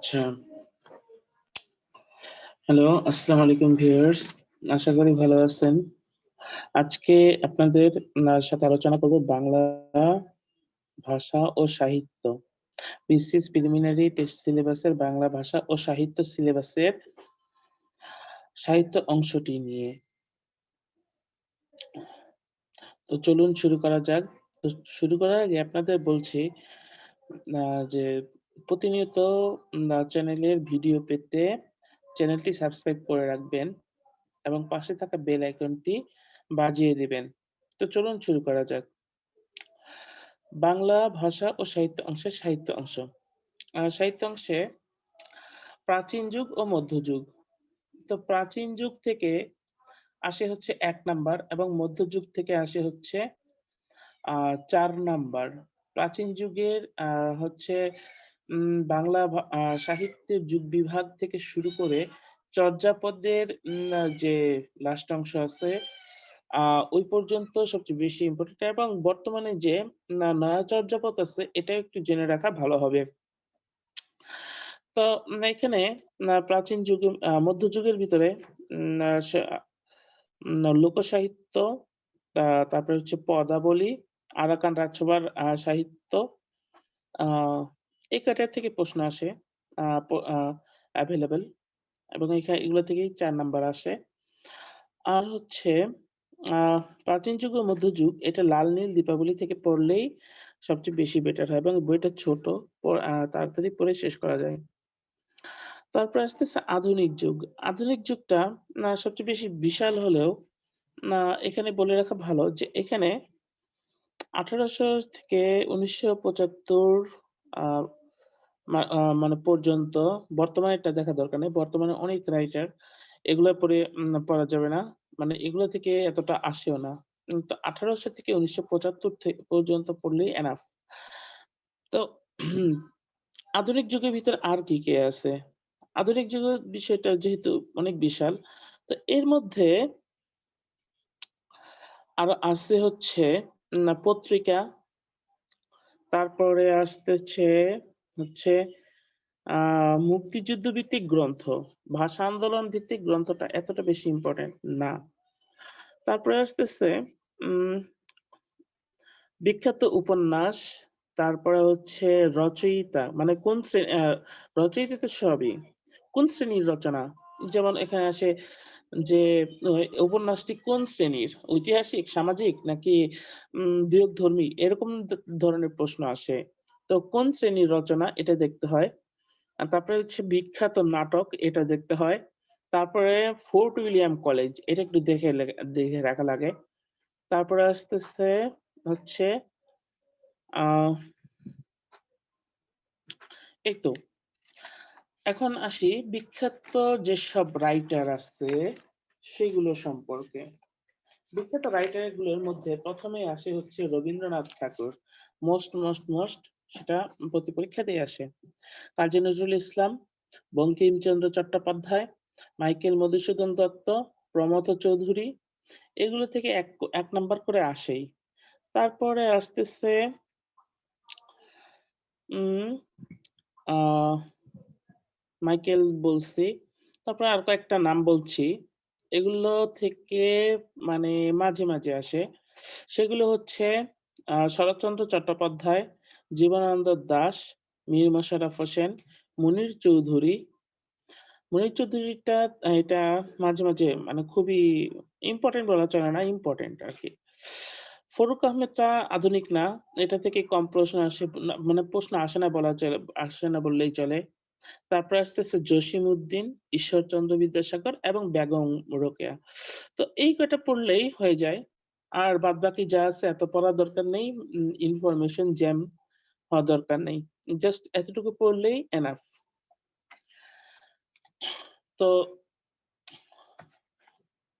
আচ্ছা। হ্যালো, আসসালামু আলাইকুম ভিউয়ার্স। আশা করি ভালো আছেন। আজকে আপনাদের সাথে আলোচনা করব বাংলা ভাষা ও সাহিত্য। বিসিএস প্রিলিমিনারি টেস্ট সিলেবাসের বাংলা ভাষা ও সাহিত্য সিলেবাসের সাহিত্য অংশটি নিয়ে। তো চলুন শুরু করা যাক। তো শুরু করার আগে আপনাদের বলছি আ যে প্রতিনিয়ত চ্যানেলের ভিডিও পেতে চ্যানেলটি সাবস্ক্রাইব করে রাখবেন এবং পাশে থাকা বেল আইকনটি বাজিয়ে দিবেন। তো চলুন শুরু করা যাক। বাংলা ভাষা ও সাহিত্য অংশের সাহিত্য অংশ। সাহিত্য অংশে প্রাচীন যুগ ও মধ্যযুগ। তো প্রাচীন যুগ থেকে আসে হচ্ছে ১ নাম্বার এবং মধ্যযুগ থেকে আসে হচ্ছে ৪ নাম্বার। প্রাচীন যুগের হচ্ছে বাংলা সাহিত্যের যুগ বিভাগ থেকে শুরু করে চর্যাপদের যে লাস্ট অংশ আছে আ ওই পর্যন্ত সবচেয়ে বেশি ইম্পোর্টেন্ট এবং বর্তমানে যে নয়া চর্যাপদ আছে এটাও একটু জেনে রাখা ভালো হবে। তো এখানে প্রাচীন যুগে মধ্যযুগের ভিতরে উম আ সা লোকসাহিত্য, তারপরে হচ্ছে পদাবলী, আরাকান রাজসভার সাহিত্য, আ এই ক্যাটাগরি থেকে প্রশ্ন আসে। আ প আ এভেইলেবল এবং এগুলো থেকেই ৪ নাম্বার আসে। আর হচ্ছে আ প্রাচীন যুগ ও মধ্যযুগ এটা লাল, নীল, দীপাবলি থেকে পড়লেই সবচেয়ে বেশি বেটার হয় এবং বইটা ছোট তাড়াতাড়ি পড়ে শেষ করা যায়। তারপরে আসতেছে আধুনিক যুগ। আধুনিক যুগটা সবচেয়ে বেশি বিশাল হলেও না এখানে বলে রাখা ভালো যে এখানে ১৮০০ থেকে ১৯৭৫ আ মানে পর্যন্ত বর্তমানেরটা দেখা দরকার নেই। বর্তমানে অনেক রাইটার এগুলা পড়া যাবে না। মানে এগুলো থেকে এতটা আসেও না। তো ১৮০০ থেকে ১৯৭৫ পর্যন্ত পড়লেই এনাফ। তো আধুনিক যুগের ভিতরে আর কি আছে? আধুনিক যুগের বিষয়টা যেহেতু অনেক বিশাল, তো এর মধ্যে আরো আছে হচ্ছে পত্রিকা, তারপরে আসতেছে হচ্ছে আ মুক্তিযুদ্ধ ভিত্তিক গ্রন্থ। ভাষা আন্দোলন ভিত্তিক গ্রন্থটা এতটা বেশি ইম্পোর্টেন্ট না। তারপরে আসতেছে উম বিখ্যাত উপন্যাস, তারপরে হচ্ছে রচয়িতা মানে কোন রচয়িতা তো সবই। কোন শ্রেণীর রচনা? যেমন এখানে আসে যে অ উপন্যাসটি কোন শ্রেণীর? ঐতিহাসিক, সামাজিক নাকি বিয়োগধর্মী? এরকম ধরনের প্রশ্ন আসে। তো কোন শ্রেণীর রচনা এটা দেখতে হয়। তারপরে হচ্ছে বিখ্যাত নাটক এটা দেখতে হয়। তারপরে ফোর্ট উইলিয়াম কলেজ এটা একটু দেখে রাখা লাগে। তারপরে আসতেছে হচ্ছে আ এই তো। এখন আসি বিখ্যাত যেসব রাইটার আছে সেগুলো সম্পর্কে। বিখ্যাত রাইটার গুলোর মধ্যে ১ম এ আসে হচ্ছে রবীন্দ্রনাথ ঠাকুর। মোস্ট সেটা প্রতি পরীক্ষাতেই আসে। কাজী নজরুল ইসলাম, বঙ্কিমচন্দ্র চট্টোপাধ্যায়, মাইকেল মধুসূদন দত্ত, প্রমথ চৌধুরী এগুলো থেকে ১ নাম্বার করে আসেই। তারপরে আসতেছে উম আ মাইকেল বলছি। তারপরে আর কয়েকটা নাম বলছি। এগুলো থেকে মানে মাঝে আসে। সেগুলো হচ্ছে শরৎচন্দ্র চট্টোপাধ্যায়, জীবনানন্দ দাশ, মীর মশাররফ হোসেন, মুনীর চৌধুরী। মুনীর চৌধুরীটা এটা মাঝে মানে খুবই ইম্পোর্টেন্ট বলা চলে না, ইম্পোর্টেন্ট আরকি। ফরুক আহমেদটা আধুনিক না। এটা থেকে কম প্রশ্ন আসে মানে প্রশ্ন আসে না আসে না বললেই চলে। তারপরে আসতেছে জসীমউদ্দিন, ঈশ্বরচন্দ্র বিদ্যাসাগর এবং বেগম রোকেয়া। তো এই কয়টা পড়লেই হয়ে যায়। আর বাদবাকি যা আছে এত পড়ার দরকার নেই। ইনফরমেশন জ্যাম হওয়ার দরকার নেই। জাস্ট এতটুকু পড়লেই এনাফ। তো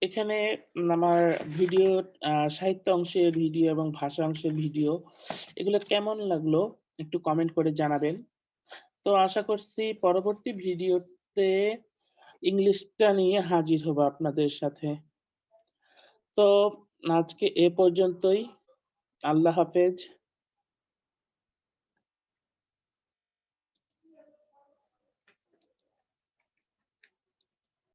এখানে আমার ভিডিও সাহিত্য অংশের ভিডিও এবং ভাষা অংশের ভিডিও এগুলো কেমন লাগলো একটু কমেন্ট করে জানাবেন। তো আশা করছি পরবর্তী ভিডিওতে ইংলিশটা নিয়ে হাজির হবো আপনাদের সাথে। তো আজকে এ পর্যন্তই। আল্লাহ হাফেজ।